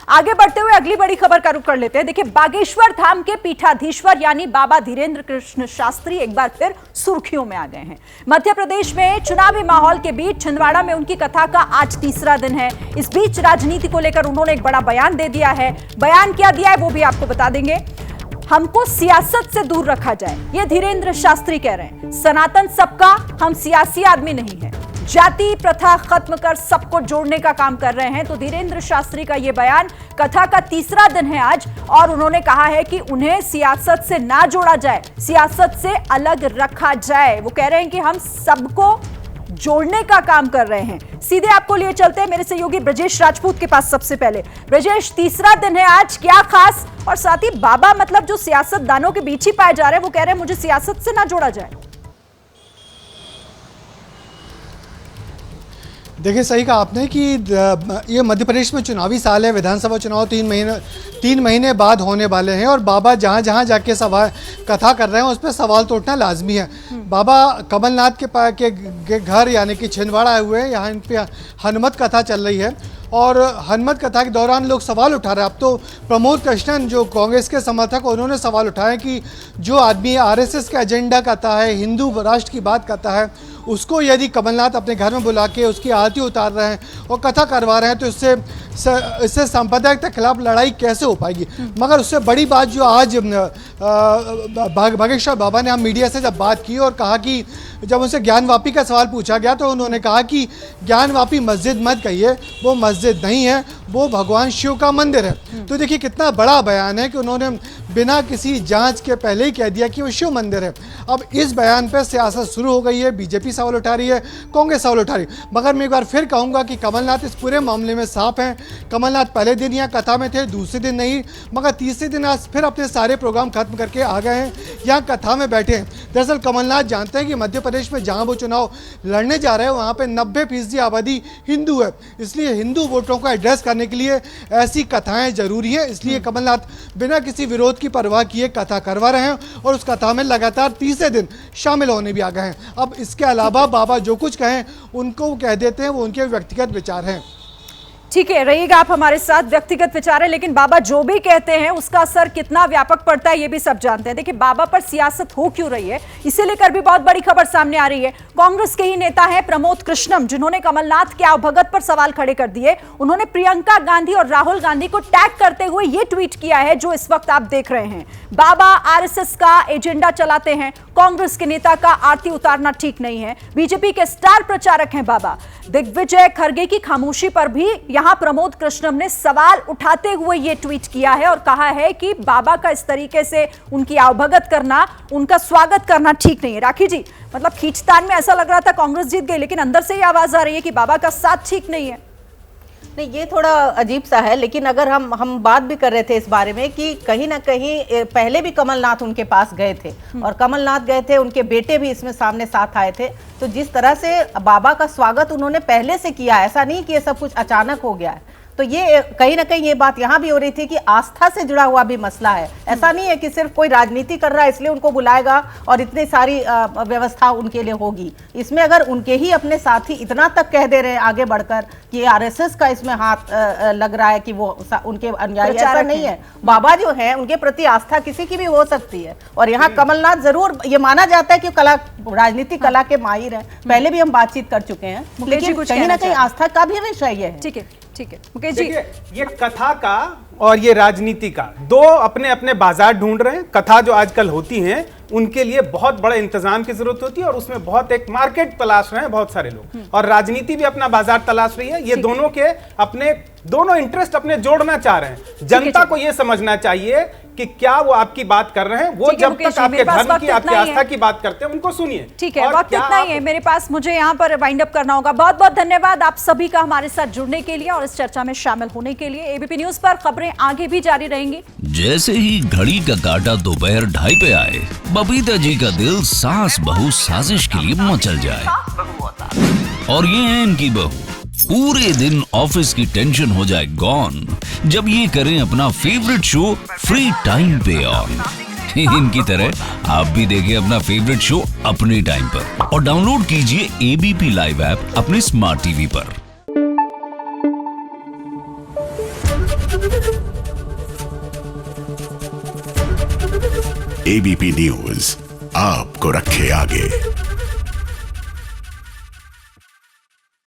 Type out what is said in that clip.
आगे बढ़ते हुए अगली बड़ी खबर का रुख कर लेते हैं। देखिए, बागेश्वर धाम के पीठाधीश्वर यानी बाबा धीरेन्द्र कृष्ण शास्त्री एक बार फिर सुर्खियों में आ गए हैं। मध्य प्रदेश में चुनावी माहौल के बीच छिंदवाड़ा में उनकी कथा का आज तीसरा दिन है। इस बीच राजनीति को लेकर उन्होंने एक बड़ा बयान दे दिया है। बयान क्या दिया है वो भी आपको बता देंगे। हमको सियासत से दूर रखा जाए, ये धीरेन्द्र शास्त्री कह रहे हैं। सनातन सबका, हम सियासी आदमी नहीं है। जाति प्रथा खत्म कर सबको जोड़ने का काम कर रहे हैं। तो धीरेन्द्र शास्त्री का यह बयान, कथा का तीसरा दिन है आज, और उन्होंने कहा है कि उन्हें सियासत से ना जोड़ा जाए, सियासत से अलग रखा जाए। वो कह रहे हैं कि हम सबको जोड़ने का काम कर रहे हैं। सीधे आपको लिए चलते हैं मेरे सहयोगी ब्रजेश राजपूत के पास। सबसे पहले ब्रजेश, तीसरा दिन है आज, क्या खास? और साथ ही बाबा मतलब जो सियासतदानों के बीच ही पाए जा रहे हैं, वो कह रहे हैं मुझे सियासत से ना जोड़ा जाए। देखिए, सही कहा आपने कि ये मध्य प्रदेश में चुनावी साल है। विधानसभा चुनाव 3 महीने बाद होने वाले हैं और बाबा जहाँ जहाँ जाके सवाल कथा कर रहे हैं उस पर सवाल तो उठना लाजमी है। बाबा कमलनाथ के घर यानी कि छिंदवाड़ा आए हुए हैं। यहाँ इन पे हनुमत कथा चल रही है और हनुमत कथा के दौरान लोग सवाल उठा रहे हैं। अब तो प्रमोद कृष्णन जो कांग्रेस के समर्थक, उन्होंने सवाल उठाया कि जो आदमी आरएसएस का एजेंडा करता है, हिंदू राष्ट्र की बात करता है, उसको यदि कमलनाथ अपने घर में बुला के उसकी आरती उतार रहे हैं और कथा करवा रहे हैं तो इससे सांप्रदायिक के खिलाफ लड़ाई कैसे हो पाएगी। मगर उससे बड़ी बात जो आज बागेश्वर बाबा ने हम मीडिया से जब बात की और कहा कि जब उनसे ज्ञानवापी का सवाल पूछा गया तो उन्होंने कहा कि ज्ञानवापी मस्जिद मत कहिए, वो मस्जिद नहीं है, वो भगवान शिव का मंदिर है। तो देखिए कितना बड़ा बयान है कि उन्होंने बिना किसी जांच के पहले ही कह दिया कि वो शिव मंदिर है। अब इस बयान पर सियासत शुरू हो गई है। बीजेपी सवाल उठा रही है, कांग्रेस सवाल उठा रही है। मगर मैं एक बार फिर कहूँगा कि कमलनाथ इस पूरे मामले में साफ हैं। कमलनाथ पहले दिन यहाँ कथा में थे, दूसरे दिन नहीं, मगर तीसरे दिन आज फिर अपने सारे प्रोग्राम खत्म करके आ गए हैं, यहाँ कथा में बैठे हैं। दरअसल कमलनाथ जानते हैं कि मध्य प्रदेश में जहाँ वो चुनाव लड़ने जा रहे हैं वहाँ पे 90% आबादी हिंदू है। इसलिए हिंदू वोटरों को एड्रेस करने के लिए ऐसी कथाएं जरूरी है। इसलिए कमलनाथ बिना किसी विरोध की परवाह किए कथा करवा रहे हैं और उस कथा में लगातार तीसरे दिन शामिल होने भी आ गए हैं। अब इसके अलावा बाबा जो कुछ कहें उनको कह देते हैं, वो उनके व्यक्तिगत विचार हैं। ठीक है, रहिएगा आप हमारे साथ। व्यक्तिगत विचार है, लेकिन बाबा जो भी कहते हैं उसका असर कितना व्यापक पड़ता है ये भी सब जानते हैं। देखिए, बाबा पर सियासत हो क्यों रही है, इसे लेकर भी बहुत बड़ी खबर सामने आ रही है। कांग्रेस के ही नेता है प्रमोद कृष्णम, जिन्होंने कमलनाथ के आवभगत पर सवाल खड़े कर दिए। उन्होंने प्रियंका गांधी और राहुल गांधी को टैग करते हुए ये ट्वीट किया है जो इस वक्त आप देख रहे हैं। बाबा आरएसएस का एजेंडा चलाते हैं, कांग्रेस के नेता का आरती उतारना ठीक नहीं है। बीजेपी के स्टार प्रचारक हैं बाबा। दिग्विजय खरगे की खामोशी पर भी यहां प्रमोद कृष्णम ने सवाल उठाते हुए यह ट्वीट किया है और कहा है कि बाबा का इस तरीके से उनकी आवभगत करना, उनका स्वागत करना ठीक नहीं है। राखी जी, मतलब खींचतान में ऐसा लग रहा था कांग्रेस जीत गई, लेकिन अंदर से ये आवाज आ रही है कि बाबा का साथ ठीक नहीं है। नहीं, ये थोड़ा अजीब सा है। लेकिन अगर हम बात भी कर रहे थे इस बारे में कि कहीं ना कहीं पहले भी कमलनाथ उनके पास गए थे और कमलनाथ गए थे, उनके बेटे भी इसमें सामने साथ आए थे। तो जिस तरह से बाबा का स्वागत उन्होंने पहले से किया, ऐसा नहीं कि ये सब कुछ अचानक हो गया है। तो ये कहीं ना कहीं ये बात यहाँ भी हो रही थी कि आस्था से जुड़ा हुआ भी मसला है। ऐसा नहीं है कि सिर्फ कोई राजनीति कर रहा है इसलिए उनको बुलाएगा और इतनी सारी व्यवस्था उनके लिए होगी। इसमें अगर उनके ही अपने साथी इतना तक कह दे रहे हैं आगे बढ़कर कि आरएसएस का इसमें हाथ लग रहा है कि वो उनके अनुयायी, ऐसा नहीं है। बाबा जो है उनके प्रति आस्था किसी की भी हो सकती है और यहाँ कमलनाथ जरूर ये माना जाता है कि राजनीतिक कला के माहिर है। पहले भी हम बातचीत कर चुके हैं, लेकिन कहीं ना कहीं आस्था का भी विषय है। ठीक है, ठीक है मुकेश जी। ये कथा का और ये राजनीति का दो अपने अपने बाजार ढूंढ रहे हैं। कथा जो आजकल होती हैं उनके लिए बहुत बड़े इंतजाम की जरूरत होती है और उसमें बहुत एक मार्केट तलाश रहे हैं बहुत सारे लोग, और राजनीति भी अपना बाजार तलाश रही है। ये दोनों के अपने दोनों इंटरेस्ट अपने जोड़ना चाह रहे हैं। जनता को ये समझना चाहिए कि क्या वो आपकी बात कर रहे हैं, वो जब तक आपके धर्म की, आपकी आस्था की बात करते हैं उनको सुनिए। ठीक है, वक्त इतना ही है मेरे पास, मुझे यहाँ पर वाइंड अप करना होगा। बहुत बहुत धन्यवाद आप सभी का हमारे साथ जुड़ने के लिए और इस चर्चा में शामिल होने के लिए। एबीपी न्यूज पर खबरें आगे भी जारी रहेंगी। जैसे ही घड़ी का काटा दोपहर 2:30 पे आए, बबीता जी का दिल सास बहू साजिश के लिए मचल जाए। और ये है इनकी बहू, पूरे दिन ऑफिस की टेंशन हो जाए गॉन जब ये करें अपना फेवरेट शो फ्री टाइम पे ऑन। इनकी तरह आप भी देखें अपना फेवरेट शो अपने टाइम पर और डाउनलोड कीजिए एबीपी लाइव ऐप अपने स्मार्ट टीवी पर। एबीपी न्यूज आपको रखे आगे।